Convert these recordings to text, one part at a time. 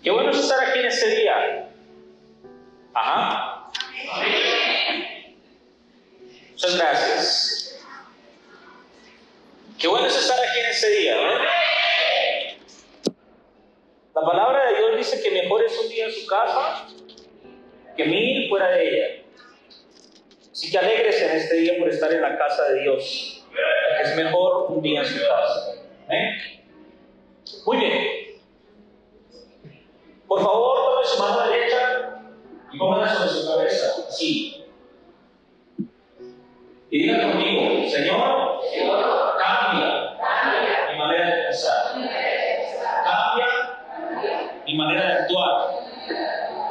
Qué bueno es estar aquí en este día. Ajá. Muchas gracias. Qué bueno es estar aquí en este día, ¿no? La palabra de Dios dice que mejor es un día en su casa que 1000 fuera de ella. Así que alégrese en este día por estar en la casa de Dios. Es mejor un día en su casa. Muy bien. Por favor, tome su mano derecha y póngala sobre su cabeza. Así. Y diga conmigo: Señor, cambia mi manera de pensar. Cambia mi manera de actuar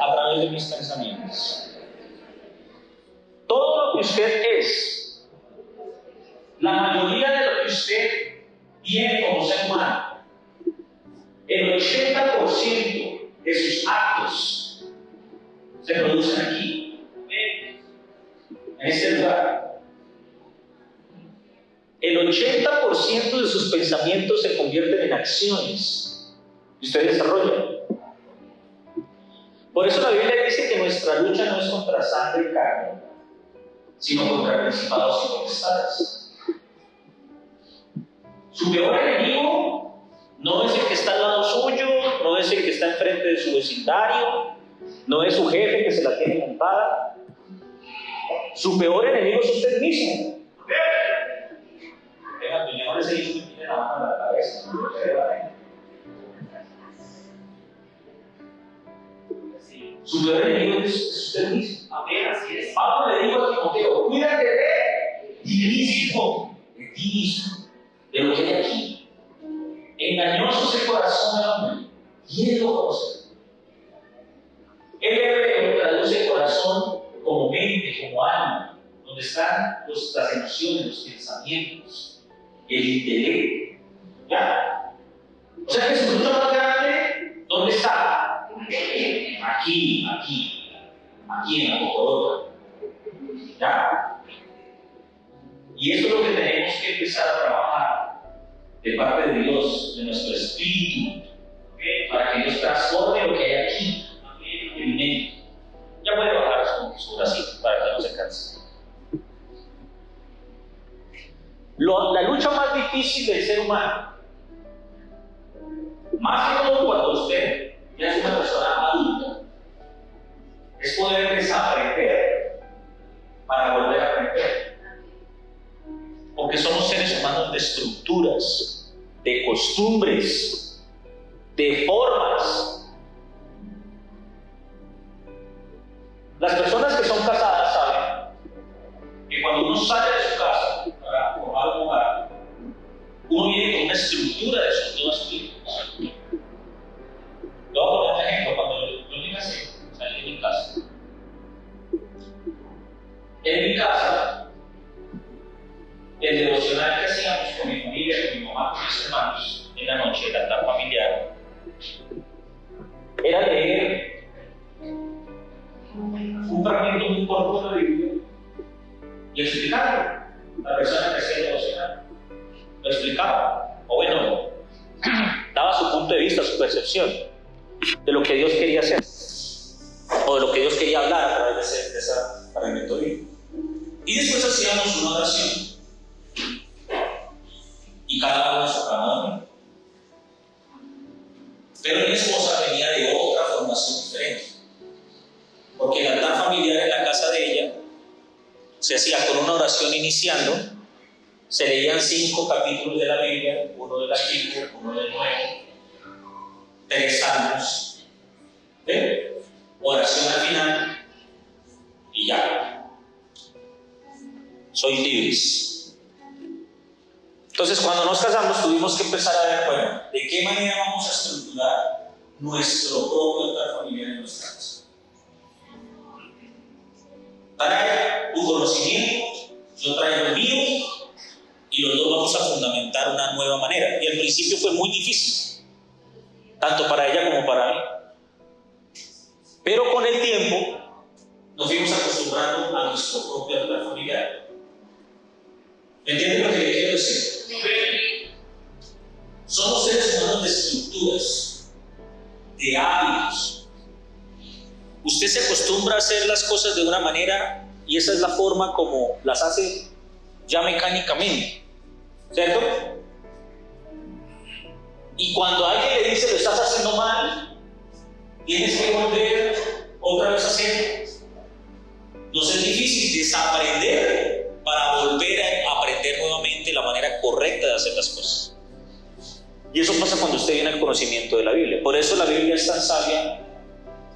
a través de mis pensamientos. Todo lo que usted es, la mayoría de lo que usted tiene como ser humano, el 80% de sus actos se producen aquí, en este lugar. El 80% de sus pensamientos se convierten en acciones que usted desarrolla. Por eso la Biblia dice que nuestra lucha no es contra sangre y carne, sino contra principados y potestades. Su peor enemigo no es el que está al lado suyo, no es el que está enfrente de su vecindario, no es su jefe que se la tiene montada. Su peor enemigo es usted mismo. Yo no les he dicho que tiene la mano en la cabeza. Su peor enemigo es usted mismo. Así es. Pablo le dijo a Timoteo: cuídate de ti mismo, de lo que hay aquí. Engañoso es el corazón del hombre. ¿Quién lo conoce? El hebreo traduce el corazón como mente, como alma, donde están las emociones, los pensamientos, el intelecto. ¿Ya? O sea que su fruto más grande, ¿dónde está? Aquí en la cocorota. ¿Ya? Y eso es lo que tenemos que empezar a trabajar de parte de Dios, de nuestro espíritu, para que Dios transforme lo que hay aquí en mi mente. Ya puede bajar su bracito para que no se canse. La lucha más difícil del ser humano, más que todo cuando usted ya es una persona adulta, es poder desaprender para volver a aprender. Porque somos seres humanos de estructuras, de costumbres, de formas. Las personas que son casadas saben que cuando uno sale de su casa para formar un hogar, uno viene con una estructura de toda su vida. Le voy a poner un ejemplo. Cuando yo vine así, salí de mi casa. En mi casa, el devocional que hacíamos con mi familia, con mi mamá, con mis hermanos, en la noche, el altar familiar, era leer un fragmento muy corto de la Biblia y explicarlo. La persona que hacía el devocional lo explicaba, o bueno, daba su punto de vista, su percepción de lo que Dios quería hacer, o de lo que Dios quería hablar a través de esa fragmento de Biblia. Y después hacíamos una oración. Y cada uno su camino. Pero mi esposa venía de otra formación diferente. Porque el altar familiar en la casa de ella se hacía con una oración iniciando. Se leían 5 capítulos de la Biblia, uno del Antiguo, uno del Nuevo, 3 salmos. Oración al final y ya. Sois libres. Entonces, cuando nos casamos, tuvimos que empezar a ver, bueno, de qué manera vamos a estructurar nuestro propio altar familiar en nuestra casa. Trae tu conocimiento, yo traigo el mío, y los dos vamos a fundamentar una nueva manera. Y al principio fue muy difícil, tanto para ella como para mí. Pero con el tiempo, nos fuimos acostumbrando a nuestro propio altar familiar. ¿Me entienden lo que le quiero decir? Somos seres humanos de estructuras, de hábitos. Usted se acostumbra a hacer las cosas de una manera y esa es la forma como las hace ya mecánicamente, ¿cierto? Y cuando alguien le dice lo estás haciendo mal, tienes que volver otra vez a hacerlo. Nos es difícil desaprender para volver a aprender nuevamente la manera correcta de hacer las cosas. Y eso pasa cuando usted viene al conocimiento de la Biblia. Por eso la Biblia es tan sabia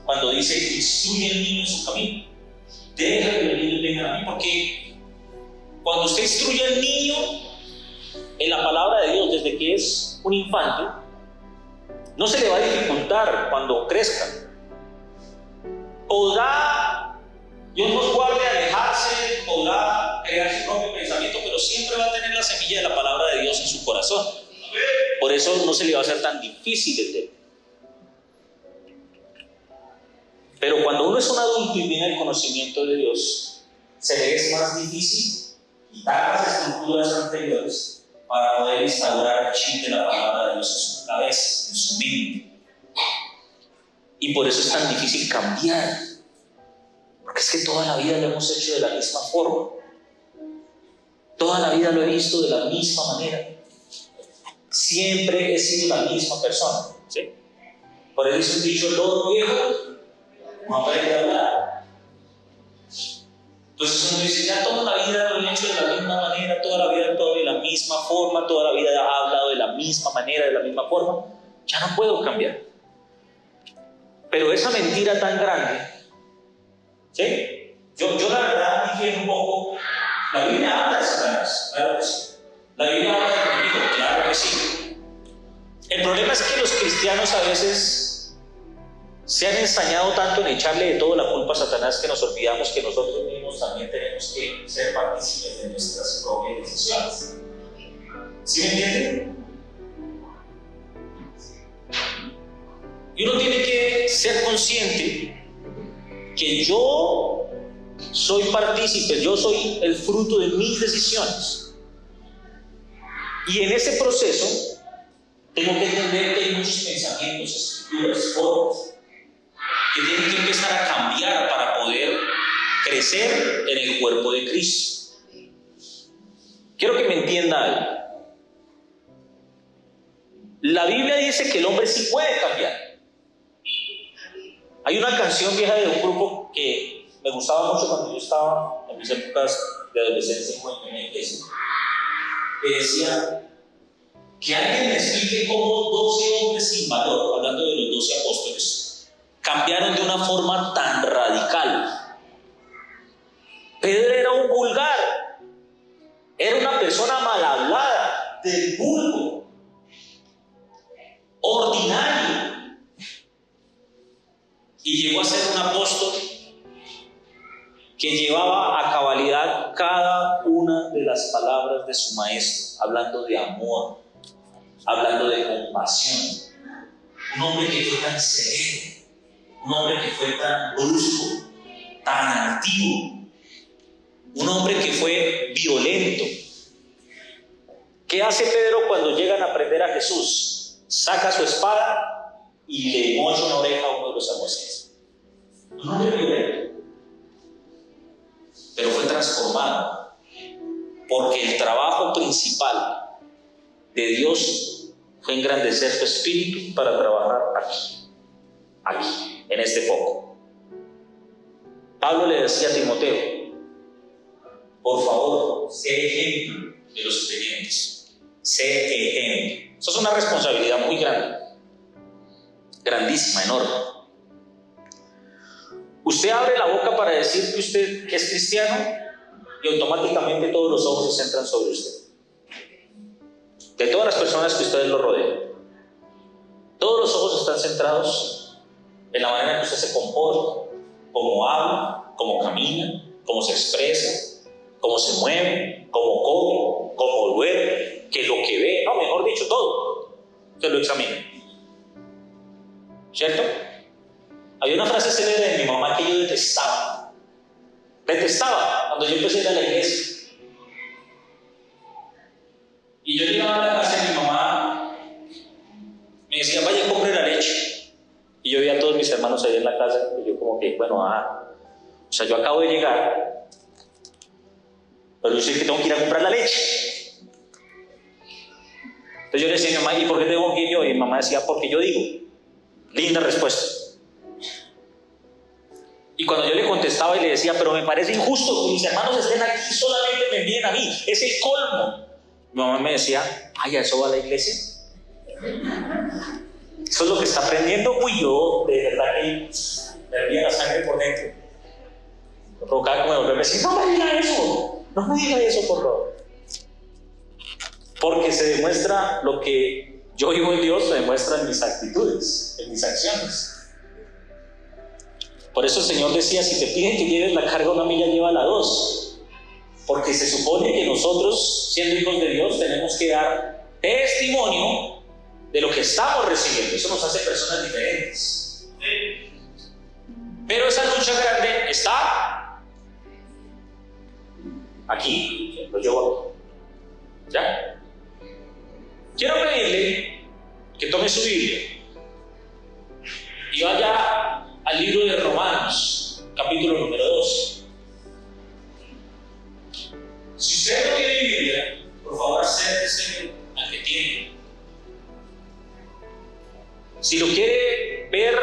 cuando dice: instruye al niño en su camino, deja que los niños vengan a mí. Porque cuando usted instruye al niño en la palabra de Dios desde que es un infante, no se le va a dificultar cuando crezca. Podrá, Dios nos guarde, alejarse, podrá crear su propio pensamiento, pero siempre va a tener la semilla de la palabra de Dios en su corazón. Por eso no se le va a hacer tan difícil el tema. Pero cuando uno es un adulto y viene al conocimiento de Dios, se le es más difícil quitar las estructuras anteriores para poder instaurar el chip de la palabra de Dios en su cabeza, en su mente. Y por eso es tan difícil cambiar. Porque es que toda la vida lo hemos hecho de la misma forma. Toda la vida lo he visto de la misma manera. Siempre he sido la misma persona, ¿sí? Por eso dice un dicho: los viejos no aprenden a hablar. Entonces uno dice: ya toda la vida lo he hecho de la misma manera, toda la vida he actuado de la misma forma, toda la vida he hablado de la misma manera, de la misma forma. Ya no puedo cambiar. Pero esa mentira tan grande, ¿sí? Yo la verdad difiero un poco. La Biblia habla de Satanás, claro que sí. La Biblia habla del enemigo, claro que sí. El problema es que los cristianos a veces se han ensañado tanto en echarle de todo la culpa a Satanás que nos olvidamos que nosotros mismos también tenemos que ser partícipes de nuestras propias decisiones. ¿Sí me entienden? Y uno tiene que ser consciente que yo soy partícipe, yo soy el fruto de mis decisiones. Y en ese proceso tengo que entender que hay muchos pensamientos, estructuras, formas que tienen que empezar a cambiar para poder crecer en el cuerpo de Cristo. Quiero que me entienda algo. La Biblia dice que el hombre sí puede cambiar. Hay una canción vieja de un grupo que me gustaba mucho cuando yo estaba en mis épocas de adolescencia en la iglesia, que decía: que alguien me explique cómo 12 hombres sin valor, hablando de los 12 apóstoles, cambiaron de una forma tan radical. Pedro era un vulgar, era una persona mal hablada, del vulgo, ordinario, y llegó a ser un apóstol que llevaba a cabalidad cada una de las palabras de su maestro, hablando de amor, hablando de compasión. Un hombre que fue tan severo, un hombre que fue tan brusco, tan altivo, un hombre que fue violento. ¿Qué hace Pedro cuando llegan a prender a Jesús? Saca su espada y le mocha una oreja a uno de los alguaciles. Un hombre violento, pero fue transformado, porque el trabajo principal de Dios fue engrandecer su espíritu para trabajar aquí, en este foco. Pablo le decía a Timoteo: por favor, sé ejemplo de los creyentes, sé ejemplo. Eso es una responsabilidad muy grande, grandísima, enorme. Usted abre la boca para decir que usted es cristiano y automáticamente todos los ojos se centran sobre usted. De todas las personas que ustedes lo rodean, todos los ojos están centrados en la manera en que usted se comporta, cómo habla, cómo camina, cómo se expresa, cómo se mueve, cómo come, cómo duerme, qué es lo que ve, no, mejor dicho, todo. Usted lo examina, ¿cierto? Había una frase célebre de mi mamá que yo detestaba cuando yo empecé a ir a la iglesia. Y yo llegaba a la casa y mi mamá me decía: vaya, compre la leche. Y yo vi a todos mis hermanos ahí en la casa, y yo como que, bueno, o sea, yo acabo de llegar, pero yo sé que tengo que ir a comprar la leche. Entonces yo le decía a mi mamá, ¿y por qué tengo que ir yo? Y mi mamá decía, porque yo digo. Linda respuesta. Y cuando yo le contestaba y le decía, pero me parece injusto que mis hermanos estén aquí y solamente me envíen a mí, es el colmo. Mi mamá me decía, ay, ¿a eso va la iglesia? Eso es lo que está aprendiendo. Uy, yo de verdad que me hervía la sangre por dentro. Me provocaba como volverme a decir, no me diga eso, por favor. Porque se demuestra lo que yo vivo en Dios, se demuestra en mis actitudes, en mis acciones. Por eso el Señor decía, si te piden que lleves la carga 1 milla, llévala 2. Porque se supone que nosotros, siendo hijos de Dios, tenemos que dar testimonio de lo que estamos recibiendo. Eso nos hace personas diferentes. Pero esa lucha grande está aquí. Lo llevo aquí. ¿Ya? Quiero pedirle que tome su Biblia y vaya al libro de Romanos, capítulo número 12. Si usted no tiene Biblia, por favor acérquese al que tiene. Si lo quiere ver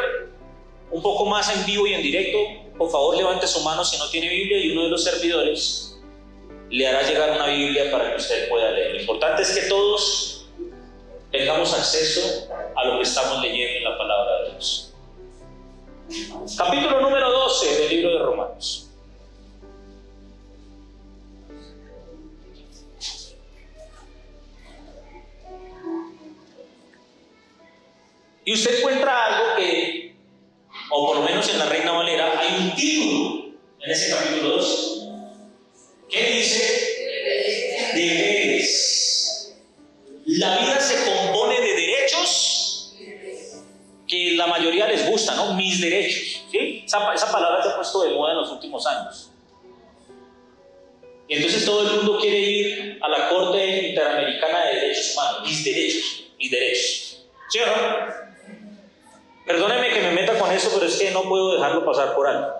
un poco más en vivo y en directo, por favor levante su mano si no tiene Biblia y uno de los servidores le hará llegar una Biblia para que usted pueda leer. Lo importante es que todos tengamos acceso a lo que estamos leyendo en la palabra de Dios. Capítulo número 12 del libro de Romanos. Y usted encuentra algo que, o por lo menos en la Reina Valera, hay un título en ese capítulo 12 que dice deberes. La vida se compone de derechos que la mayoría les gusta, ¿no? Mis derechos, ¿sí? Esa palabra se ha puesto de moda en los últimos años. Y entonces todo el mundo quiere ir a la Corte Interamericana de Derechos Humanos. Mis derechos. ¿Sí o no? Perdónenme que me meta con eso, pero es que no puedo dejarlo pasar por alto.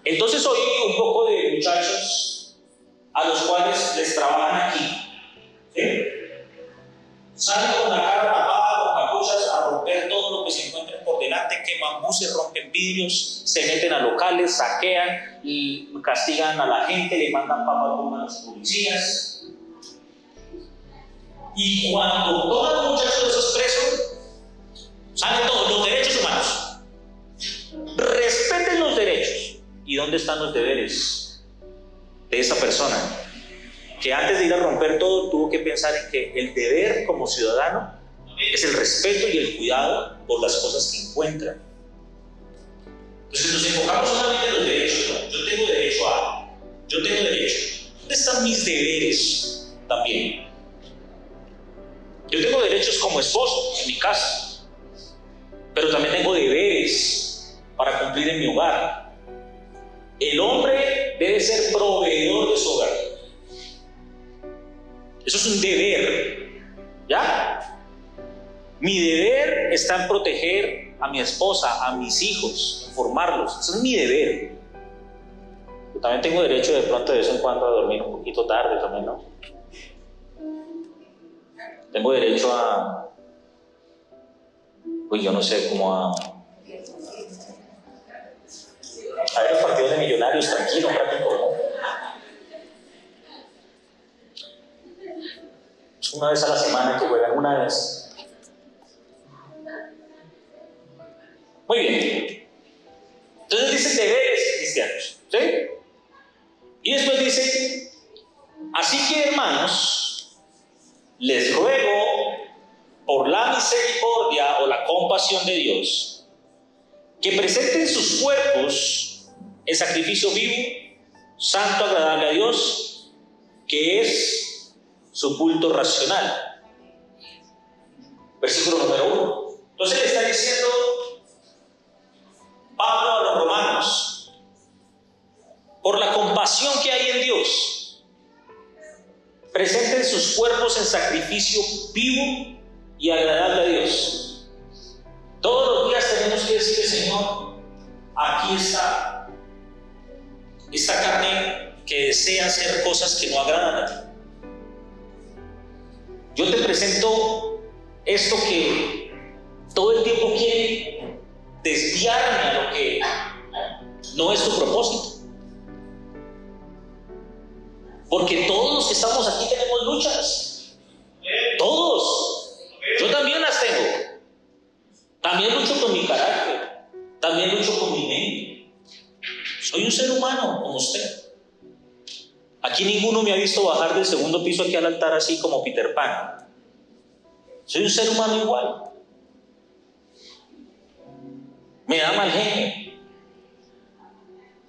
Entonces oí un poco de muchachos a los cuales les trabajan aquí, ¿sí? Salen con la cara tapada, con capuchas, a romper todo lo que se encuentren por delante, queman buses, rompen vidrios, se meten a locales, saquean, y castigan a la gente, le mandan papas a los policías. Y cuando toman a muchachos de esos presos, salen todos los derechos humanos. Respeten los derechos. ¿Y dónde están los deberes de esa persona que antes de ir a romper todo tuvo que pensar en que el deber como ciudadano es el respeto y el cuidado por las cosas que encuentran? Entonces nos enfocamos solamente en los derechos, ¿no? Yo tengo derecho a, yo tengo derecho. ¿Dónde están mis deberes también? Yo tengo derechos como esposo en mi casa, pero también tengo deberes para cumplir en mi hogar. El hombre debe ser proveedor de su hogar. Eso es un deber, ¿ya? Mi deber está en proteger a mi esposa, a mis hijos, en formarlos. Eso es mi deber. Yo también tengo derecho de pronto de vez en cuando a dormir un poquito tarde también, ¿no? Tengo derecho a, pues yo no sé, como a ver los partidos de Millonarios tranquilo, práctico, ¿no? Es una vez a la semana que juegan, una vez. Muy bien. Entonces dice deberes cristianos, ¿sí? Y después dice, así que hermanos, les ruego por la misericordia o la compasión de Dios, que presenten sus cuerpos en sacrificio vivo, santo, agradable a Dios, que es su culto racional. Versículo número 1. Entonces le está diciendo Pablo a los romanos, por la compasión que hay en Dios, presenten sus cuerpos en sacrificio vivo y agradable a Dios. decirle, Señor, aquí está esta carne que desea hacer cosas que no agradan a ti. Yo te presento esto que todo el tiempo quiere desviarme a lo que no es tu propósito. Porque todos los que estamos aquí tenemos luchas. Todos. Yo también las tengo. También lucho con mi carácter. También lucho con mi mente. Soy un ser humano como usted. Aquí ninguno me ha visto bajar del segundo piso aquí al altar así como Peter Pan. Soy un ser humano igual. Me da mal genio.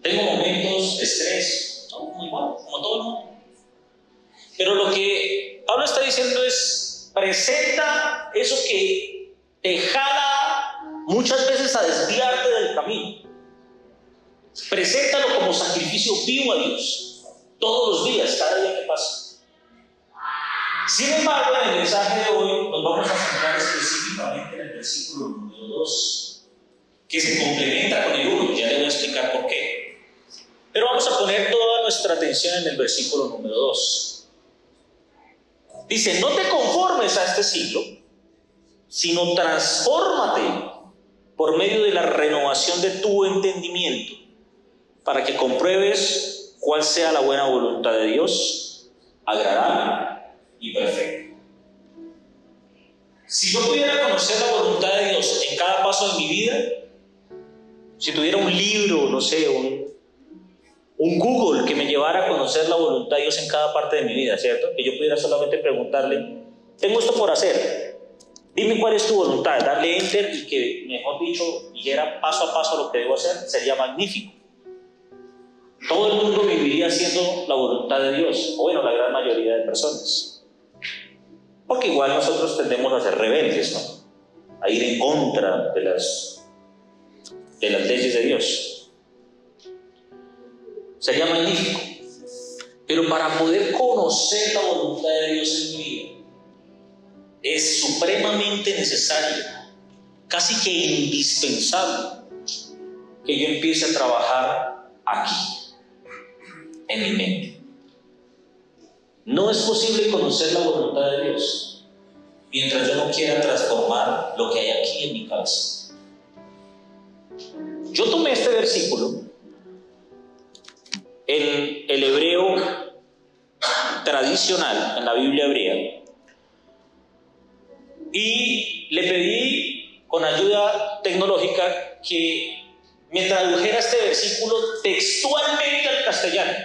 Tengo momentos de estrés. No, igual, como todo el mundo. Pero lo que Pablo está diciendo es: presenta eso que te jala muchas veces a desviarte del camino. Preséntalo como sacrificio vivo a Dios, todos los días, cada día que pasa. Sin embargo, en el mensaje de hoy nos vamos a centrar específicamente en el versículo número 2, que se complementa con el 1, ya le voy a explicar por qué. Pero vamos a poner toda nuestra atención en el versículo número 2. Dice: no te conformes a este siglo, sino transfórmate por medio de la renovación de tu entendimiento, para que compruebes cuál sea la buena voluntad de Dios, agradable y perfecta. Si yo pudiera conocer la voluntad de Dios en cada paso de mi vida, si tuviera un libro, no sé, un Google que me llevara a conocer la voluntad de Dios en cada parte de mi vida, ¿cierto? Que yo pudiera solamente preguntarle: tengo esto por hacer, dime cuál es tu voluntad, darle enter y que, mejor dicho, dijera paso a paso lo que debo hacer, sería magnífico. Todo el mundo viviría haciendo la voluntad de Dios, o bueno, la gran mayoría de personas. Porque igual nosotros tendemos a ser rebeldes, ¿no? A ir en contra de las leyes de Dios. Sería magnífico. Pero para poder conocer la voluntad de Dios en mi vida, es supremamente necesario, casi que indispensable, que yo empiece a trabajar aquí, en mi mente. No es posible conocer la voluntad de Dios mientras yo no quiera transformar lo que hay aquí en mi cabeza. Yo tomé este versículo en el hebreo tradicional, en la Biblia hebrea, y le pedí con ayuda tecnológica que me tradujera este versículo textualmente al castellano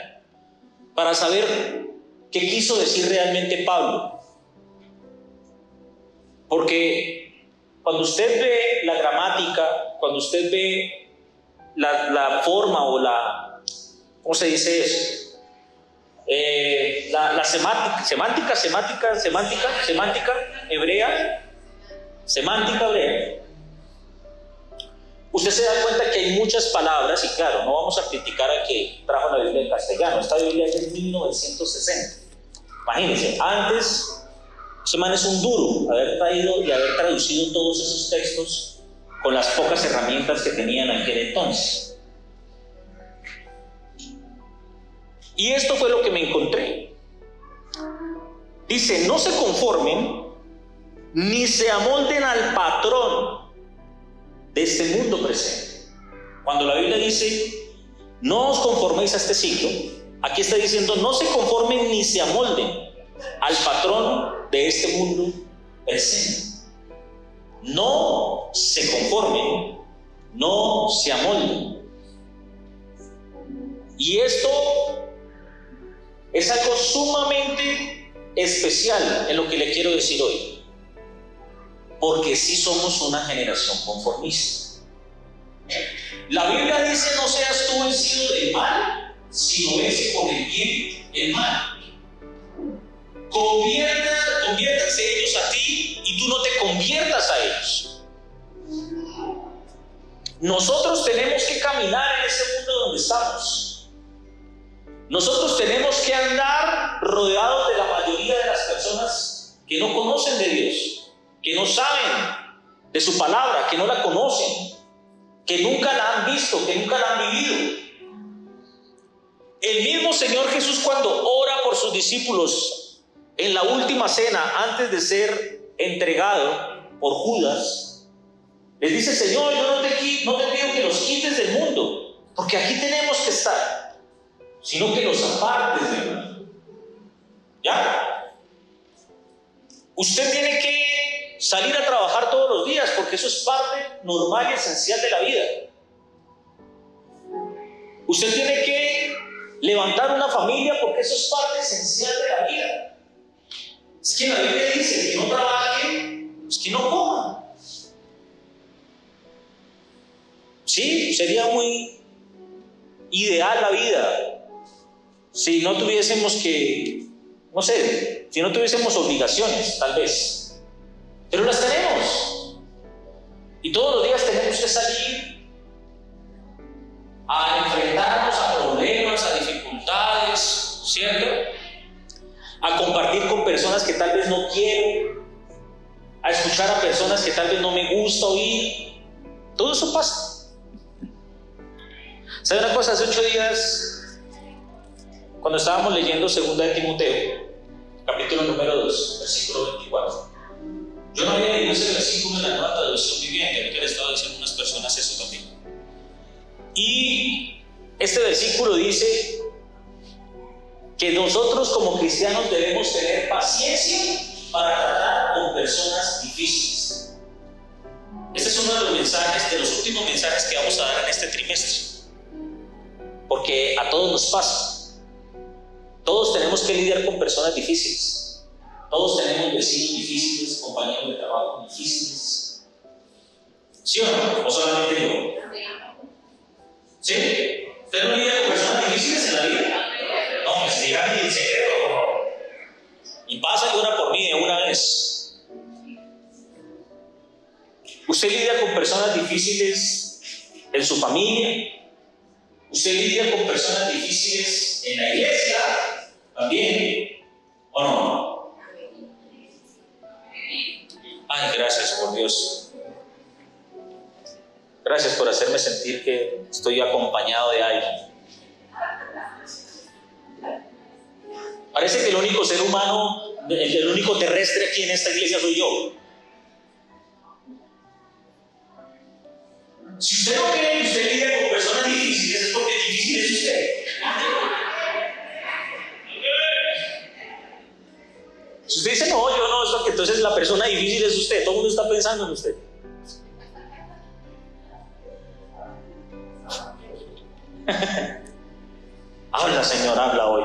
para saber qué quiso decir realmente Pablo. Porque cuando usted ve la gramática, cuando usted ve la forma o la, ¿cómo se dice eso? La semántica hebrea, usted se da cuenta que hay muchas palabras, y claro, no vamos a criticar al que trajo la Biblia en castellano. Esta Biblia es de 1960. Imagínense, antes, ese man es un duro haber traído y haber traducido todos esos textos con las pocas herramientas que tenían en aquel entonces. Y esto fue lo que me encontré. Dice: no se conformen ni se amolden al patrón de este mundo presente. Cuando la Biblia dice: no os conforméis a este siglo, aquí está diciendo: no se conformen ni se amolden al patrón de este mundo presente. No se conformen, no se amolden. Y esto es algo sumamente especial en lo que le quiero decir hoy, porque sí somos una generación conformista. La Biblia dice: no seas tú vencido del mal, sino vence con el bien el mal. Conviértanse ellos a ti y tú no te conviertas a ellos. Nosotros tenemos que caminar en ese mundo donde estamos. Nosotros tenemos que andar rodeados de la mayoría de las personas que no conocen de Dios, que no saben de su palabra, que no la conocen. que nunca la han visto, que nunca la han vivido. El mismo Señor Jesús, cuando ora por sus discípulos en la última cena, antes de ser entregado por Judas, les dice: Señor, yo no te pido que los quites del mundo, porque aquí tenemos que estar, sino que los apartes del mundo. ¿Ya? Usted tiene que salir a trabajar todos los días, porque eso es parte normal y esencial de la vida. Usted tiene que levantar una familia, porque eso es parte esencial de la vida. Es que la Biblia dice: que no trabaje, es que no coma. Sí, sería muy ideal la vida si no tuviésemos que, no sé, si no tuviésemos obligaciones, tal vez. Pero las tenemos. Y todos los días tenemos que salir a enfrentarnos a problemas, a dificultades, ¿cierto? A compartir con personas que tal vez no quiero, a escuchar a personas que tal vez no me gusta oír. Todo eso pasa. ¿Sabe una cosa? Hace 8 días, cuando estábamos leyendo 2 de Timoteo, capítulo número 2, versículo 24, yo no había leído ese versículo en la Nueva Traducción Viviente, ahorita le estaba diciendo a unas personas eso también. Y este versículo dice que nosotros como cristianos debemos tener paciencia para tratar con personas difíciles. Este es uno de los mensajes, de los últimos mensajes que vamos a dar en este trimestre. Porque a todos nos pasa. Todos tenemos que lidiar con personas difíciles. Todos tenemos vecinos difíciles, compañeros de trabajo difíciles. ¿Sí o no? ¿O solamente yo? ¿Sí? ¿Usted no lidia con personas difíciles en la vida? No, me digan en secreto, por favor. Y pasa y ora por mí de una vez. ¿Usted lidia con personas difíciles en su familia? ¿Usted lidia con personas difíciles en la iglesia también? ¿O no? Ay, gracias por Dios. Gracias por hacerme sentir que estoy acompañado de alguien. Parece que el único ser humano, el único terrestre aquí en esta iglesia soy yo. Si usted no cree que usted lidia con personas difíciles, es porque difícil es usted. Si usted dice: no, yo no, es porque entonces la persona difícil es usted. Todo el mundo está pensando en usted. Habla, Señor, habla hoy.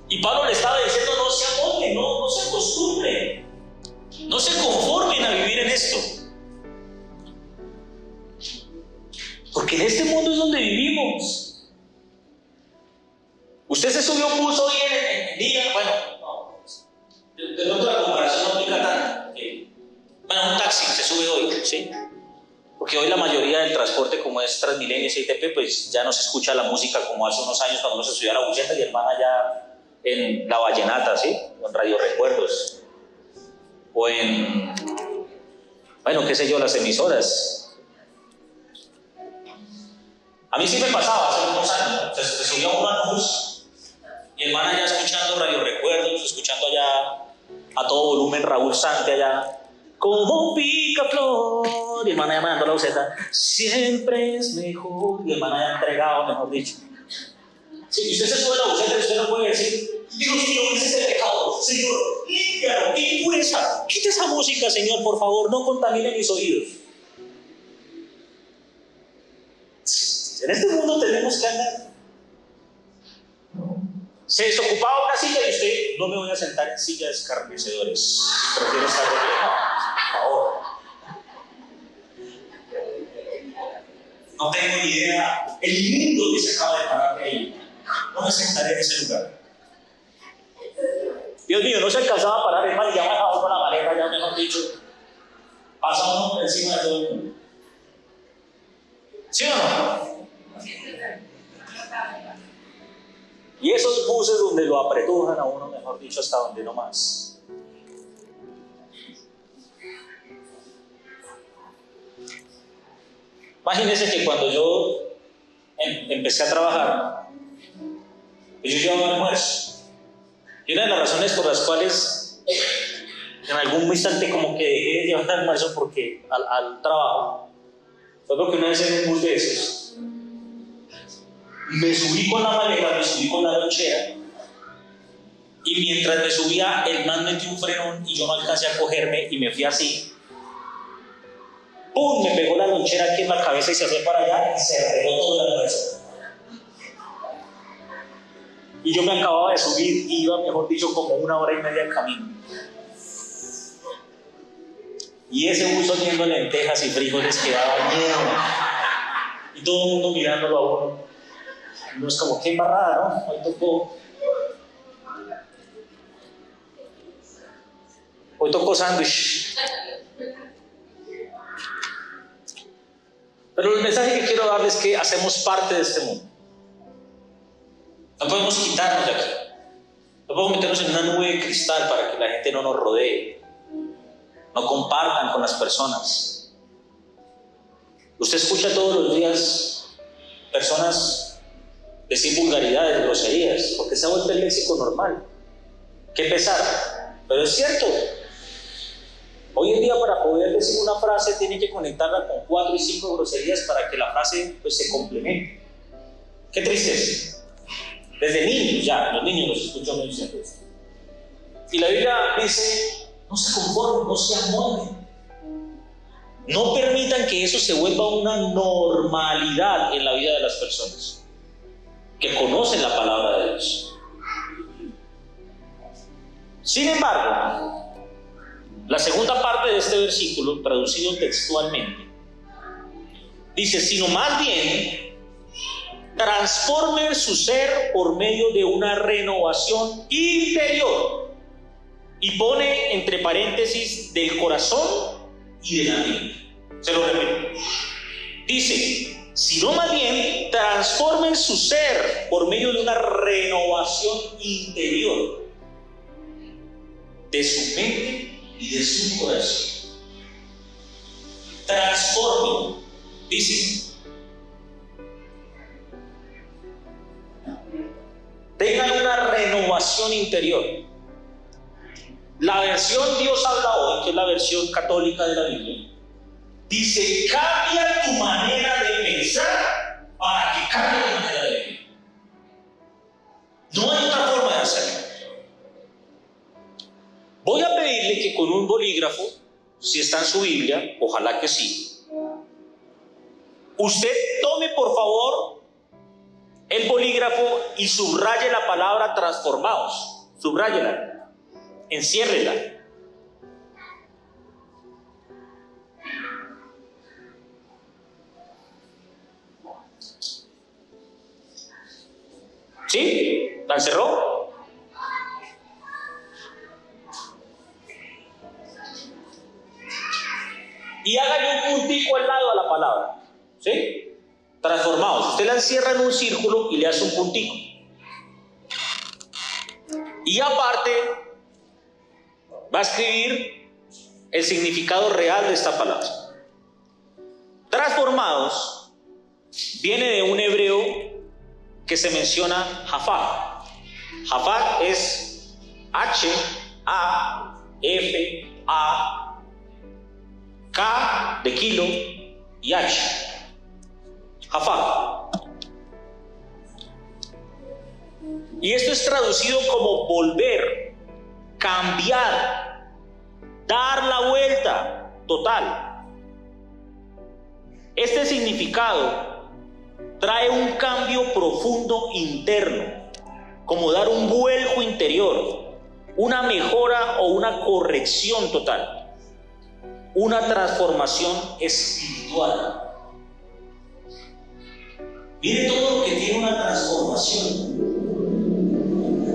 Y Pablo le estaba diciendo: no se amolden, no se acostumbren, no se conformen a vivir en esto. Porque en este mundo es donde vivimos. Usted se subió a un bus hoy en día, bueno, no, de pronto la comparación no aplica tanto. Bueno, un taxi se sube hoy, ¿sí? Porque hoy la mayoría del transporte, como es Transmilenio y ITP, pues ya no se escucha la música como hace unos años cuando uno se subía a la buseta y hermana ya en la vallenata, ¿sí? O en Radio Recuerdos. O en, bueno, qué sé yo, las emisoras. A mí sí me pasaba hace unos años. Se subía uno al bus y hermana ya escuchando Radio Recuerdos, escuchando allá a todo volumen Raúl Sante allá. Como picaflor. Y hermana ya mandando la buseta. Siempre es mejor. Y hermana ya entregado, mejor dicho. Si usted se sube a la buseta, usted no puede decir: Dios mío, ese es el pecado. Señor, límpialo, qué impureza. Quite esa música, Señor, por favor, no contamine mis oídos. En este mundo tenemos que andar. Se desocupaba una silla y usted: no me voy a sentar en silla de escarnecedores. Prefiero estar de pie. No, por favor. No tengo ni idea el mundo que se acaba de parar de ahí. No me sentaré en ese lugar. Dios mío, no se alcanzaba a parar, hermano, y ya bajaba con la maleta, ya mejor dicho. Pasa uno por encima de todo el mundo. ¿Sí o no? Y esos buses donde lo apretujan a uno, mejor dicho, hasta donde no más. Imagínense que cuando yo empecé a trabajar, pues yo llevaba almuerzo. Y una de las razones por las cuales en algún instante como que dejé de llevar almuerzo porque al trabajo fue porque una vez en un bus de esos me subí con la maleta, me subí con la lonchera, y mientras me subía el man metió un frenón y yo no alcancé a cogerme y me fui así. ¡Pum! Me pegó la lonchera aquí en la cabeza y se fue para allá y se regó todo el almuerzo. Y yo me acababa de subir y iba, mejor dicho, como 1 hora y media en camino. Y ese bus oliendo lentejas y frijoles que daba miedo. Y todo el mundo mirándolo a uno. No es como, qué embarrada, ¿no? Hoy tocó sándwich. Pero el mensaje que quiero darles es que hacemos parte de este mundo. No podemos quitarnos de aquí. No podemos meternos en una nube de cristal para que la gente no nos rodee. No compartan con las personas. Usted escucha todos los días personas decir vulgaridades, groserías, porque se ha vuelto el léxico normal. Qué pesar. Pero es cierto. Hoy en día, para poder decir una frase, tiene que conectarla con 4 y 5 groserías para que la frase pues, se complemente. Qué tristeza. Desde niños ya, los niños los escucho muy diciendo esto. Y la Biblia dice, no se conformen, no se amolden. No permitan que eso se vuelva una normalidad en la vida de las personas que conocen la palabra de Dios. Sin embargo, la segunda parte de este versículo, traducido textualmente, dice, sino más bien, transformen su ser por medio de una renovación interior. Y pone entre paréntesis del corazón y de la mente. Se lo repito. Dice, sino más bien, transformen su ser por medio de una renovación interior de su mente y de su corazón. Transformen, dice. Tengan una renovación interior. La versión Dios habla hoy, que es la versión católica de la Biblia, dice, cambia tu manera de pensar para que cambie tu manera de vivir. No hay otra forma de hacerlo. Voy a pedirle que con un bolígrafo, si está en su Biblia, ojalá que sí, usted tome por favor el bolígrafo y subraye la palabra transformados. Subráyela, enciérrela. ¿Sí? ¿La encerró? Y hágale un puntico al lado a la palabra. ¿Sí? Transformados. Usted la encierra en un círculo y le hace un puntico. Y aparte va a escribir el significado real de esta palabra. Transformados viene de un hebreo que se menciona Jafat. Jafat es H-A-F-A-K de kilo y H. Jafat. Y esto es traducido como volver, cambiar, dar la vuelta total. Este significado trae un cambio profundo interno, como dar un vuelco interior, una mejora o una corrección total, una transformación espiritual. Mire todo lo que tiene una transformación,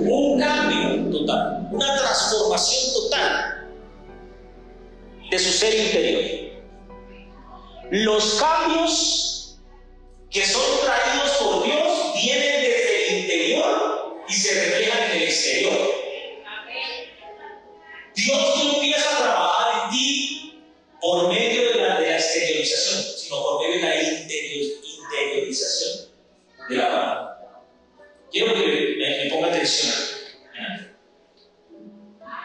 un cambio total, una transformación total de su ser interior. Los cambios que son traídos por Dios vienen desde el interior y se reflejan en el exterior. Dios no empieza a trabajar en ti por medio de la exteriorización, sino por medio de la interiorización de la palabra. Quiero que me ponga atención.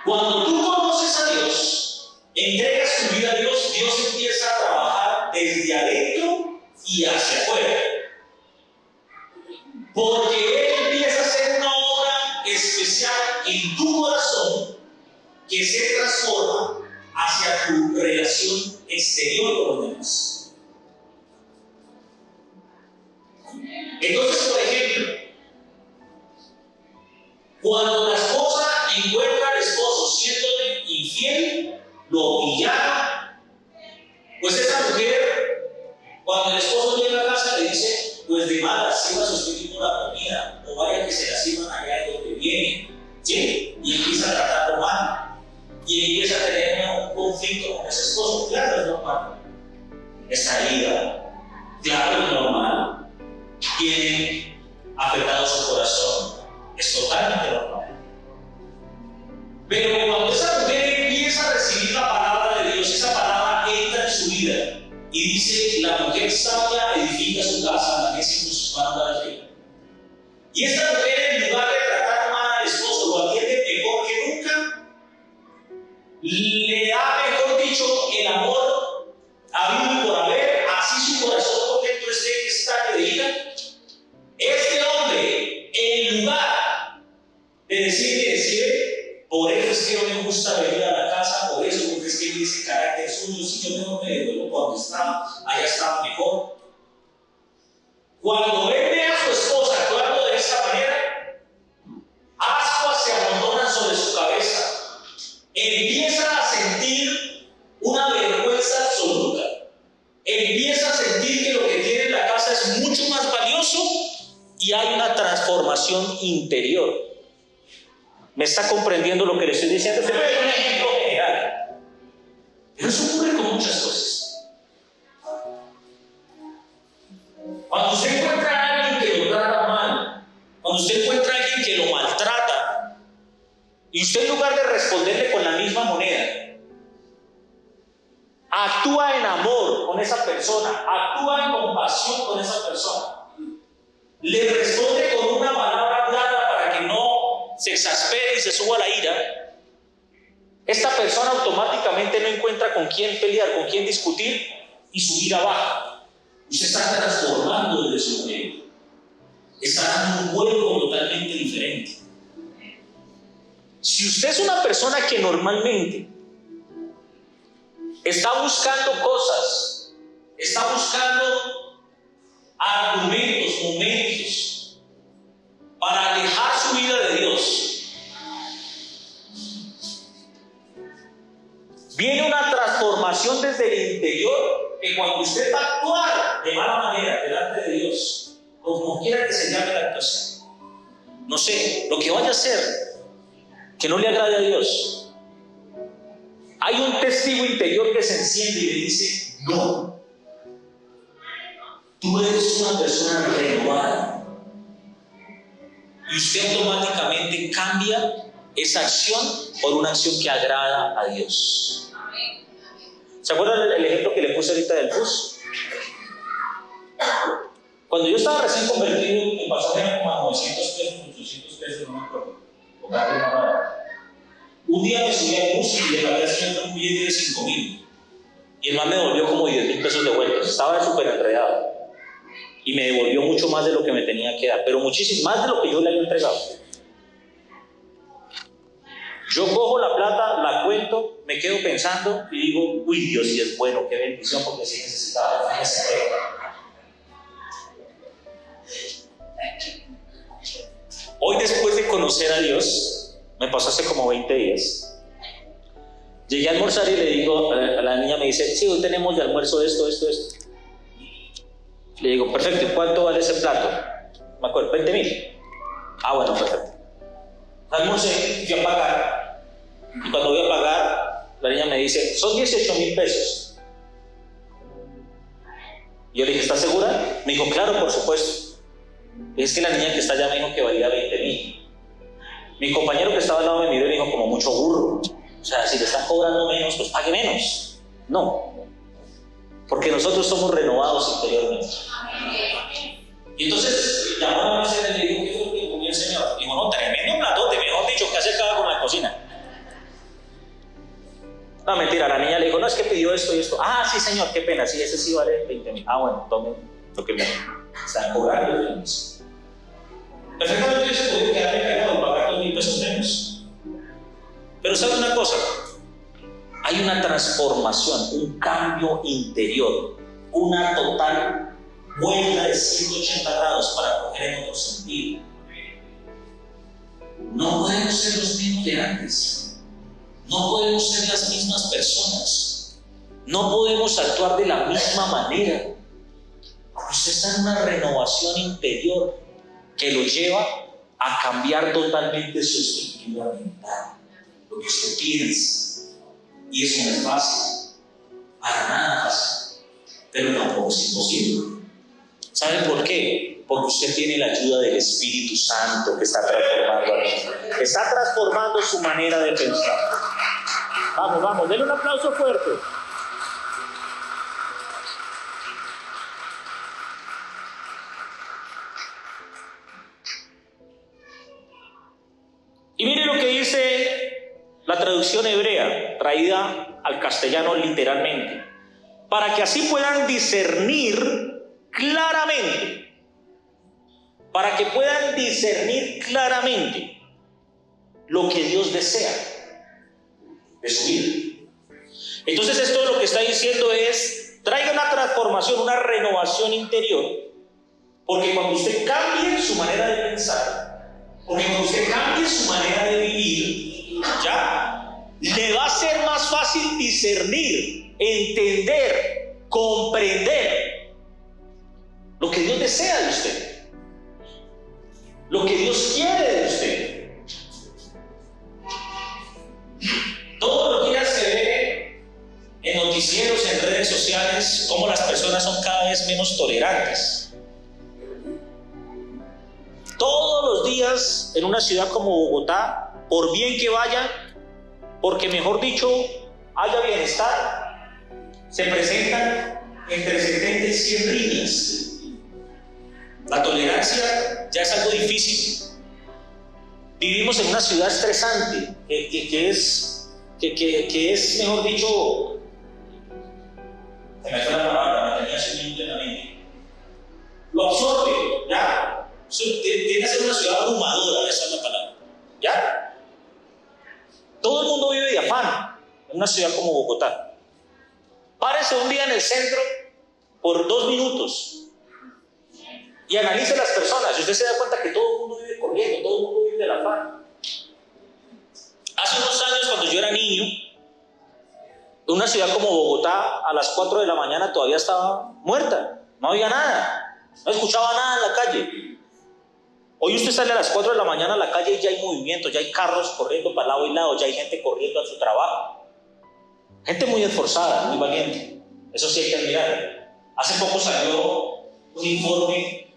Cuando tú conoces a Dios, entregas tu vida a Dios, Dios empieza a trabajar desde adentro y hacia afuera. Porque Él empieza a hacer una obra especial en tu corazón que se transforma hacia tu relación exterior con los demás. Entonces, por ejemplo, cuando la esposa encuentra al esposo siéndole infiel, lo humillaba, pues esa mujer, cuando el esposo llega a casa, le dice: pues de malas, sirva sustituir la comida, o vaya que se la sirvan allá de donde viene, ¿sí? Y empieza a tratarlo mal, y empieza a tener un conflicto con ese esposo. Claro, es normal. Está herida, claro, es normal. Tiene afectado su corazón, es totalmente normal. Pero cuando esa mujer empieza a recibir la palabra de Dios, esa palabra entra en su vida y dice: la mujer sabia edifica su casa, la necia con sus manos la llena. Y esta mujer, en lugar de tratar mal al esposo, lo atiende mejor que nunca, le da, mejor dicho, el amor habido y por haber, así su corazón por dentro esté que está que diga. Este hombre, en lugar de decirle: por eso es que no me gusta venir a la casa, por eso, porque es que él ese carácter suyo, si yo mejor me devuelvo cuando estaba, allá estaba mejor. Cuando él ve a su esposa actuando de esta manera, ascuas se amontonan sobre su cabeza. Empieza a sentir una vergüenza absoluta. Empieza a sentir que lo que tiene en la casa es mucho más valioso y hay una transformación interior. ¿Me está comprendiendo lo que le estoy diciendo? Este es un ejemplo general. Pero eso ocurre con muchas cosas. Cuando usted encuentra a alguien que lo trata mal, cuando usted encuentra a alguien que lo maltrata, y usted, en lugar de responderle con la misma moneda, actúa en amor con esa persona, actúa en compasión con esa persona, le responde con una palabra blanda para que no se exaspere y se suba la ira, esta persona automáticamente no encuentra con quién pelear, con quién discutir, y su ira baja. Usted está transformando desde su mente, está dando un vuelco totalmente diferente. Si usted es una persona que normalmente está buscando cosas, está buscando argumentos, momentos para alejar su vida de Dios, viene una transformación desde el interior que cuando usted va a actuar de mala manera delante de Dios, como quiera que se llame la actuación, no sé, lo que vaya a hacer que no le agrade a Dios, hay un testigo interior que se enciende y le dice: no, tú eres una persona renovada. Y usted automáticamente cambia esa acción por una acción que agrada a Dios. ¿Se acuerdan del ejemplo que le puse ahorita del bus? Cuando yo estaba recién convertido, el pasaje era como a 900 pesos, 800 pesos, no me acuerdo. Un día me subí al bus y le pagué al señor un billete de 5,000. Y el man me devolvió como 10,000 pesos de vuelta. Estaba súper enredado. Y me devolvió mucho más de lo que me tenía que dar, pero muchísimo más de lo que yo le había entregado. Yo cojo la plata, la cuento, me quedo pensando y digo: uy, Dios sí es bueno, qué bendición, porque sí necesitaba. Hoy, después de conocer a Dios, me pasó hace como 20 días. Llegué a almorzar y le digo a la niña, me dice: sí, hoy tenemos de almuerzo esto. Le digo: perfecto, ¿cuánto vale ese plato? Me acuerdo, 20,000. Ah, bueno, perfecto. Almorcé, fui a pagar. Y cuando voy a pagar, la niña me dice: son 18,000 pesos. Y yo le dije: ¿estás segura? Me dijo: claro, por supuesto. Es que la niña que está allá me dijo que valía 20,000. Mi compañero que estaba al lado de mí me dijo como mucho burro. O sea, si le están cobrando menos, pues pague menos. No, porque nosotros somos renovados interiormente. Y entonces llamó a la mesera y le dijo, ¿qué fue lo que comió el señor? Dijo, no, tremendo platote, mejor dicho, ¿qué hace cada con la cocina? No, mentira, la niña le dijo, no, es que pidió esto y esto. Ah, sí, señor, qué pena, sí, ese sí vale 20,000. Ah, bueno, tome lo que me están cobrando. Perfectamente yo se podía quedar encargado y pagar 2,000 pesos menos. Pero ¿sabe una cosa? Hay una transformación, un cambio interior, una total vuelta de 180 grados para coger en otro sentido. No podemos ser los mismos de antes. No podemos ser las mismas personas. No podemos actuar de la misma manera. Porque usted está en una renovación interior que lo lleva a cambiar totalmente su estructura mental, lo que usted piensa. Y eso no es fácil, para nada fácil, pero tampoco es imposible. ¿Saben por qué? Porque usted tiene la ayuda del Espíritu Santo que está transformando a nosotros. Está transformando su manera de pensar. Vamos, vamos, denle un aplauso fuerte. Y mire lo que dice la traducción hebrea, traída al castellano literalmente, para que así puedan discernir claramente, lo que Dios desea de su vida. Entonces esto lo que está diciendo es, traiga una transformación, una renovación interior, porque cuando usted cambie su manera de pensar, porque cuando usted cambie su manera de vivir, ya, le va a ser más fácil discernir, entender, comprender lo que Dios desea de usted, lo que Dios quiere de usted. Todos los días se ve en noticieros, en redes sociales, cómo las personas son cada vez menos tolerantes. Todos los días en una ciudad como Bogotá, por bien que vaya, porque mejor dicho, haya bienestar, se presentan entre 70 y 100 líneas. La tolerancia ya es algo difícil. Vivimos en una ciudad estresante, que es, mejor dicho, se me fue la palabra, me tenía hace un minuto en la mente. Lo absorbe, ya. Tiene que ser una ciudad abrumadora, esa es la palabra. ¿Ya? Todo el mundo vive de afán en una ciudad como Bogotá. Párese un día en el centro por 2 minutos y analice las personas. Y usted se da cuenta que todo el mundo vive corriendo, todo el mundo vive del afán. Hace unos años, cuando yo era niño, en una ciudad como Bogotá, a las 4 de la mañana todavía estaba muerta. No había nada. No escuchaba nada en la calle. Hoy usted sale a las 4 de la mañana a la calle y ya hay movimiento, ya hay carros corriendo para lado y lado, ya hay gente corriendo a su trabajo. Gente muy esforzada, muy valiente. Eso sí hay que admirar. Hace poco salió un informe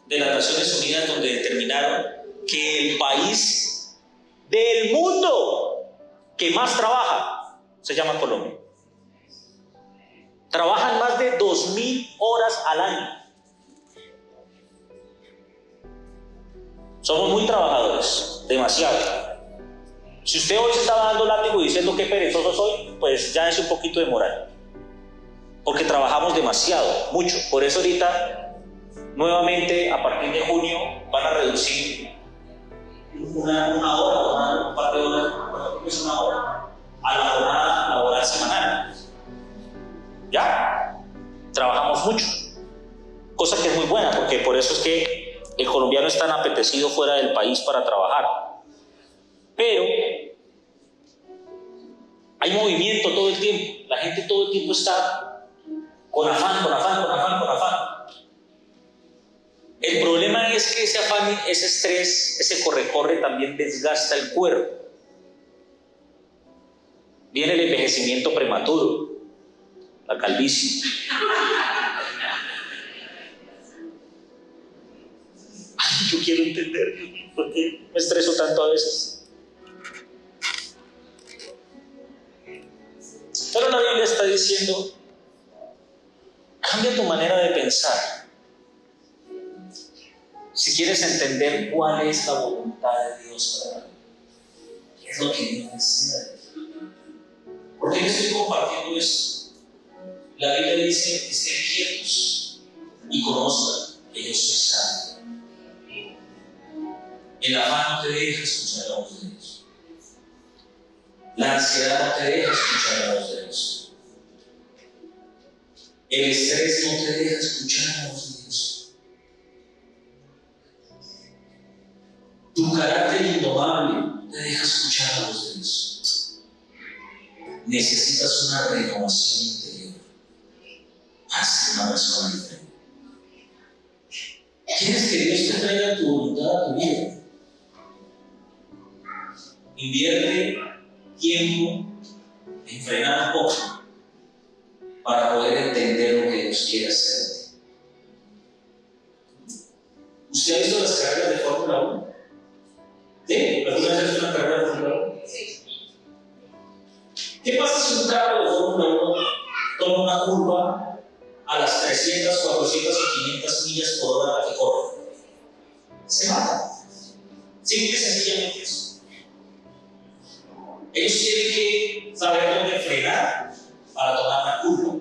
de las Naciones Unidas donde determinaron que el país del mundo que más trabaja se llama Colombia. Trabajan más de 2,000 horas al año. Somos muy trabajadores, demasiado. Si usted hoy se estaba dando látigo diciendo que perezoso soy, pues ya es un poquito de moral. Porque trabajamos demasiado, mucho. Por eso ahorita, nuevamente, a partir de junio, van a reducir una hora, un par de horas, es una hora, a la jornada laboral semanal. ¿Ya? Trabajamos mucho. Cosa que es muy buena, porque por eso es que el colombiano es tan apetecido fuera del país para trabajar. Pero hay movimiento todo el tiempo. La gente todo el tiempo está con afán. El problema es que ese afán, ese estrés, ese corre-corre también desgasta el cuerpo. Viene el envejecimiento prematuro, la calvicie. Yo quiero entender por qué me estreso tanto a veces. Pero la Biblia está diciendo, cambia tu manera de pensar. Si quieres entender cuál es la voluntad de Dios para ti, qué es lo que Dios desea de ti. ¿Por qué estoy compartiendo esto? La Biblia dice, estén quietos y conozcan que yo soy santo. El afán no te deja escuchar la voz de Dios. La ansiedad no te deja escuchar la voz de Dios. El estrés no te deja escuchar la voz de Dios. Tu carácter indomable no te deja escuchar la voz de Dios. Necesitas una renovación interior para ser una persona diferente. ¿Quieres que Dios te traiga tu voluntad a tu vida? Invierte tiempo en frenar un poco para poder entender lo que Dios quiere hacer de ti. ¿Usted ha visto las carreras de Fórmula 1? ¿Sí? ¿Alguna vez ha visto una carrera de Fórmula 1? Sí. ¿Qué pasa si un carro de Fórmula 1 toma una curva a las 300, 400 o 500 millas por hora a la que corre? Se mata. Simple y sencillamente eso. Ellos tienen que saber dónde frenar para tomar la curva.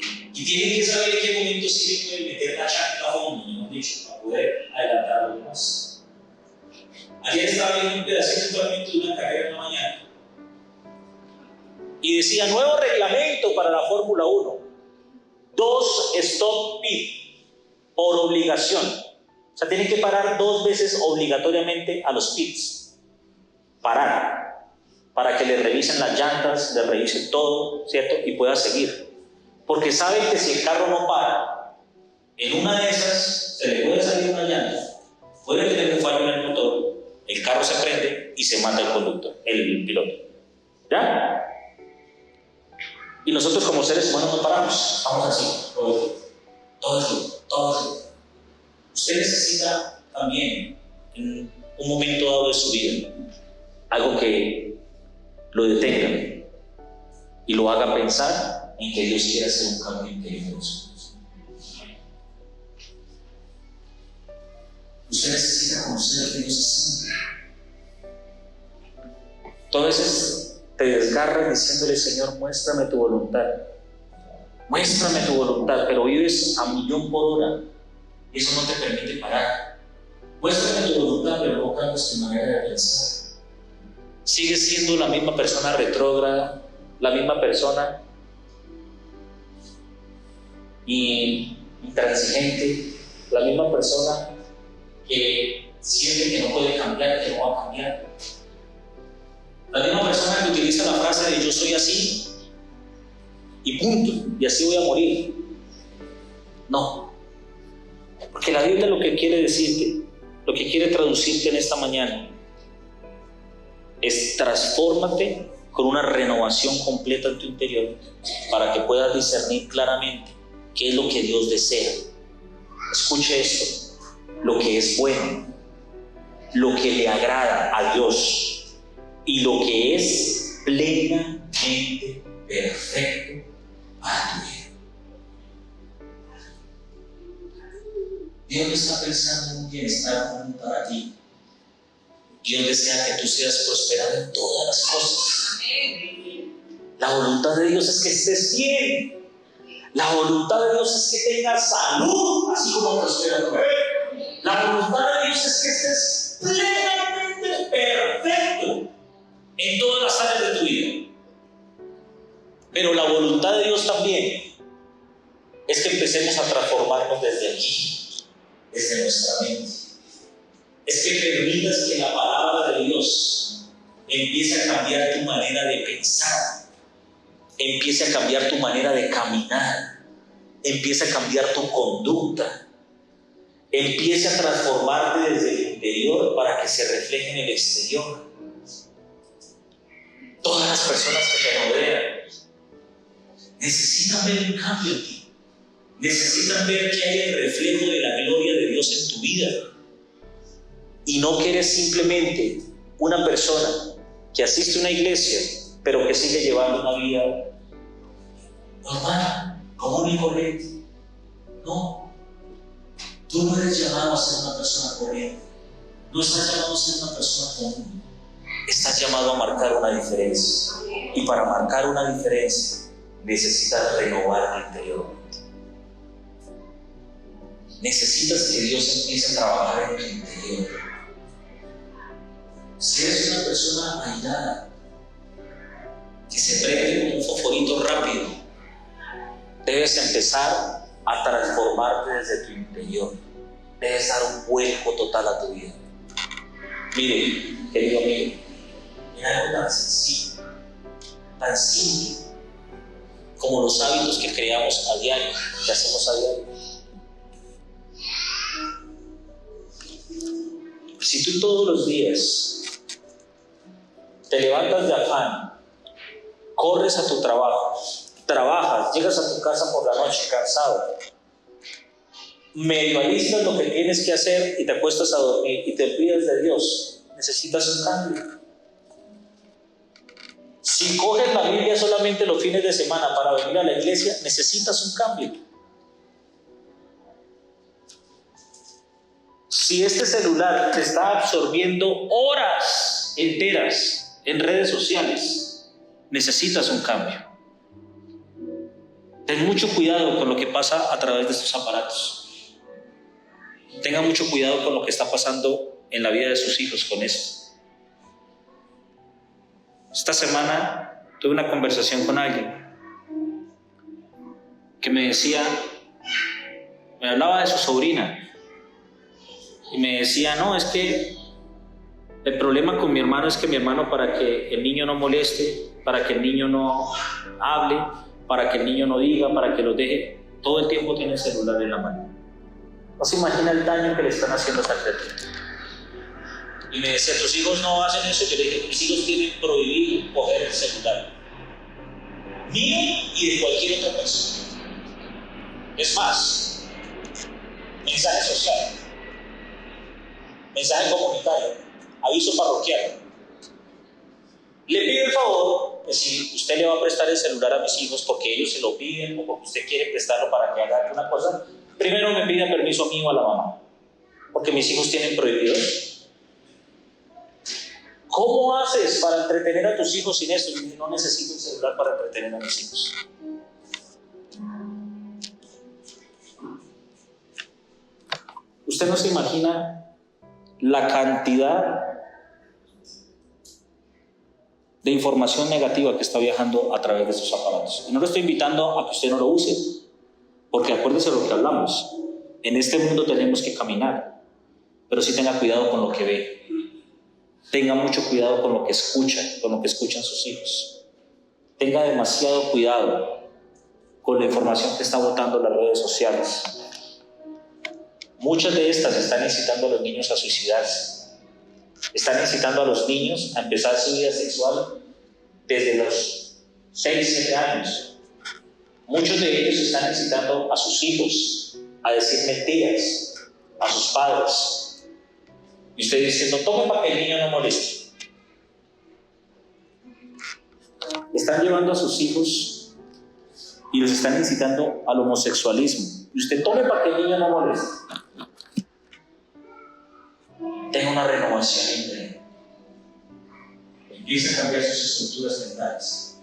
Y tienen que saber en qué momento sí le pueden meter la chancla a fondo, mejor dicho, para poder adelantar a los demás. Ayer estaba viendo un pedacito de fragmento de una carrera en la mañana. Y decía, nuevo reglamento para la Fórmula 1. 2 stop pit por obligación. O sea, tienen que parar 2 veces obligatoriamente a los pits. Parar. Para que le revisen las llantas, le revisen todo, ¿cierto? Y pueda seguir. Porque saben que si el carro no para, en una de esas se le puede salir una llanta, puede tener un fallo en el motor, el carro se prende y se mata el conductor, el piloto. ¿Ya? Y nosotros como seres humanos no paramos, vamos así, todo el día. Usted necesita también, en un momento dado de su vida, algo que lo detenga y lo haga pensar en que Dios quiere hacer un cambio interior en su corazón. Usted necesita conocer que Dios es santo. Tú a veces te desgarras diciéndole, Señor, muéstrame tu voluntad. Muéstrame tu voluntad, pero vives a 1.000.000 por hora. Y eso no te permite parar. Muéstrame tu voluntad, pero no cambies tu manera de pensar. Sigues siendo la misma persona retrógrada, la misma persona intransigente, la misma persona que siente que no puede cambiar, que no va a cambiar. La misma persona que utiliza la frase de yo soy así y punto, y así voy a morir. No, porque la Biblia lo que quiere decirte, lo que quiere traducirte en esta mañana es transfórmate con una renovación completa en tu interior para que puedas discernir claramente qué es lo que Dios desea. Escuche esto, lo que es bueno, lo que le agrada a Dios y lo que es plenamente perfecto para tu vida. Dios no está pensando en un bienestar común para ti. Dios desea que tú seas prosperado en todas las cosas. La voluntad de Dios es que estés bien. La voluntad de Dios es que tengas salud, así como prospera tu vida. La voluntad de Dios es que estés plenamente perfecto en todas las áreas de tu vida. Pero la voluntad de Dios también es que empecemos a transformarnos desde aquí, desde nuestra mente. Es que permitas que la palabra de Dios empiece a cambiar tu manera de pensar, empiece a cambiar tu manera de caminar, empiece a cambiar tu conducta, empiece a transformarte desde el interior para que se refleje en el exterior. Todas las personas que te rodean necesitan ver un cambio en ti, necesitan ver que hay el reflejo de la gloria de Dios en tu vida. Y no que eres simplemente una persona que asiste a una iglesia, pero que sigue llevando una vida normal, común y corriente. No, tú no eres llamado a ser una persona corriente. No estás llamado a ser una persona común. Estás llamado a marcar una diferencia. Y para marcar una diferencia, necesitas renovarte interiormente. Necesitas que Dios empiece a trabajar en tu interior. Si eres una persona aislada, que se prende como un fosforito rápido, debes empezar a transformarte desde tu interior. Debes dar un vuelco total a tu vida. Mire, querido amigo, es algo tan sencillo, tan simple, como los hábitos que creamos a diario, que hacemos a diario. Si tú todos los días te levantas de afán, corres a tu trabajo, trabajas, llegas a tu casa por la noche cansado, medio alistas lo que tienes que hacer y te acuestas a dormir y te olvidas de Dios, necesitas un cambio. Si coges la Biblia solamente los fines de semana para venir a la iglesia, necesitas un cambio. Si este celular te está absorbiendo horas enteras en redes sociales, necesitas un cambio. Ten mucho cuidado con lo que pasa a través de estos aparatos. Tenga mucho cuidado con lo que está pasando en la vida de sus hijos con esto. Esta semana tuve una conversación con alguien que me hablaba de su sobrina y me decía, no, es que el problema con mi hermano es que mi hermano, para que el niño no moleste, para que el niño no hable, para que el niño no diga, para que lo deje, todo el tiempo tiene el celular en la mano. No se imagina el daño que le están haciendo a esa criatura. Y me decía, ¿tus hijos no hacen eso? Yo le dije, mis hijos tienen prohibido coger el celular, mío y de cualquier otra persona. Es más, mensaje social, mensaje comunitario, aviso parroquial. Le pido el favor que si usted le va a prestar el celular a mis hijos porque ellos se lo piden o porque usted quiere prestarlo para que haga alguna cosa, primero me pida permiso a mí o a la mamá, porque mis hijos tienen prohibido eso. ¿Cómo haces para entretener a tus hijos sin esto? Yo no necesito un celular para entretener a mis hijos. Usted no se imagina la cantidad de información negativa que está viajando a través de esos aparatos. Y no lo estoy invitando a que usted no lo use, porque acuérdese de lo que hablamos. En este mundo tenemos que caminar, pero sí tenga cuidado con lo que ve. Tenga mucho cuidado con lo que escucha, con lo que escuchan sus hijos. Tenga demasiado cuidado con la información que está botando las redes sociales. Muchas de estas están incitando a los niños a suicidarse. Están incitando a los niños a empezar su vida sexual desde los 6, 7 años. Muchos de ellos están incitando a sus hijos a decir mentiras a sus padres. Y usted diciendo, tome para que el niño no moleste. Están llevando a sus hijos y los están incitando al homosexualismo. Y usted tome para que el niño no moleste. Tenga una renovación interior. Empiece a cambiar sus estructuras mentales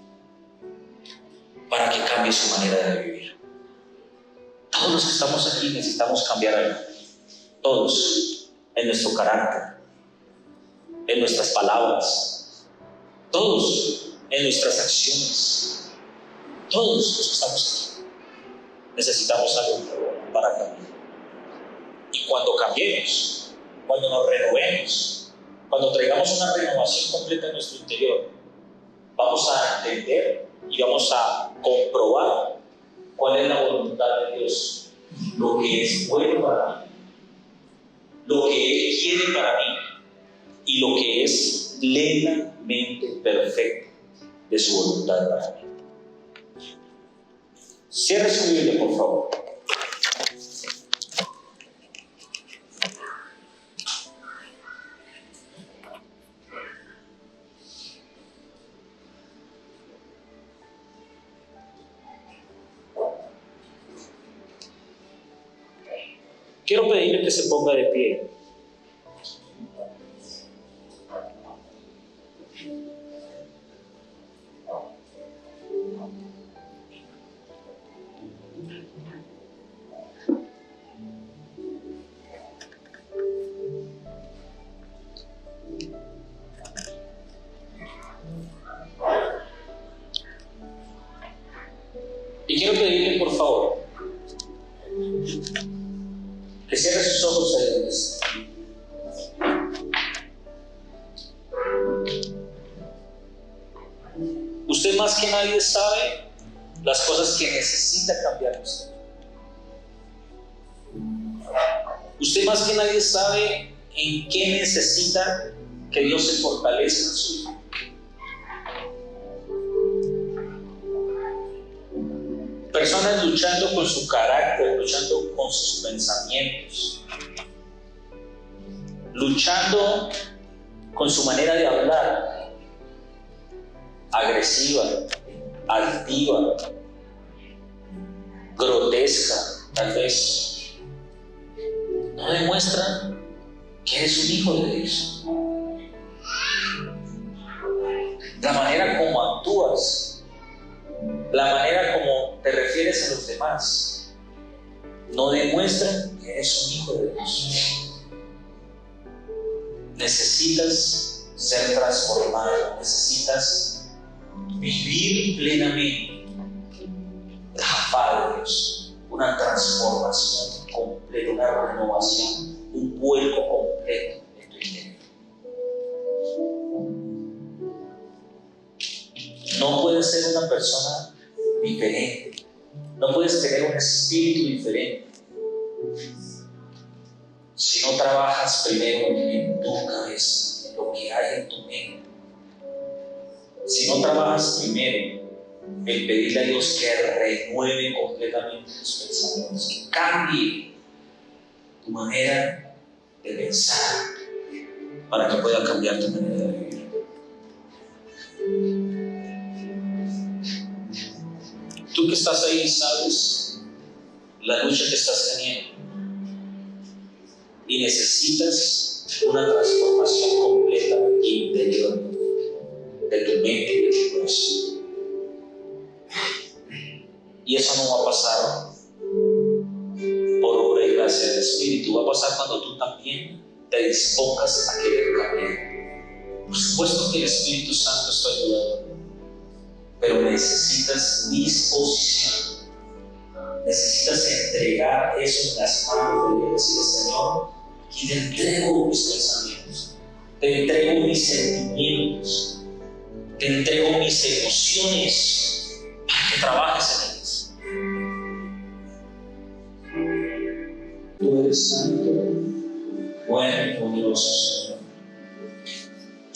para que cambie su manera de vivir. Todos los que estamos aquí necesitamos cambiar algo. Todos. En nuestro carácter, en nuestras palabras, todos en nuestras acciones, todos los que estamos aquí necesitamos algo para cambiar. Y cuando cambiemos, cuando nos renovemos, cuando traigamos una renovación completa en nuestro interior, vamos a entender y vamos a comprobar cuál es la voluntad de Dios, lo que es bueno para mí, lo que Él quiere para mí y lo que es plenamente perfecto de su voluntad para mí. Cierre su Biblia, por favor. Quiero pedirle que se ponga de pie. Y quiero pedirle, por favor, que cierre sus ojos ahí donde está. Usted más que nadie sabe las cosas que necesita cambiar usted. Usted más que nadie sabe en qué necesita que Dios se fortalezca en su vida. Personas luchando con su carácter, luchando con sus pensamientos, luchando con su manera de hablar, agresiva, altiva, grotesca, tal vez. No demuestran que eres un hijo de Dios. La manera como actúas, la manera como te refieres a los demás, no demuestran que eres un hijo de Dios. Necesitas ser transformado, necesitas vivir plenamente la paz de Dios, una transformación completa, una renovación, un vuelco completo en tu interior. No puedes ser una persona diferente, no puedes tener un espíritu diferente si no trabajas primero en tu cabeza, en lo que hay en tu mente. Si no trabajas primero en pedirle a Dios que renueve completamente tus pensamientos, que cambie tu manera de pensar para que pueda cambiar tu manera de vivir. Tú que estás ahí sabes la lucha que estás teniendo y necesitas una transformación completa e interior de tu mente y de tu corazón. Y eso no va a pasar por obra y gracia del Espíritu, va a pasar cuando tú también te dispongas a querer cambiar. Por supuesto que el Espíritu Santo está ayudando, pero necesitas disposición. Necesitas entregar eso en las manos de Dios y decirle: Señor, y te entrego mis pensamientos, te entrego mis sentimientos, te entrego mis emociones para que trabajes en ellas. Tú eres santo, bueno y poderoso.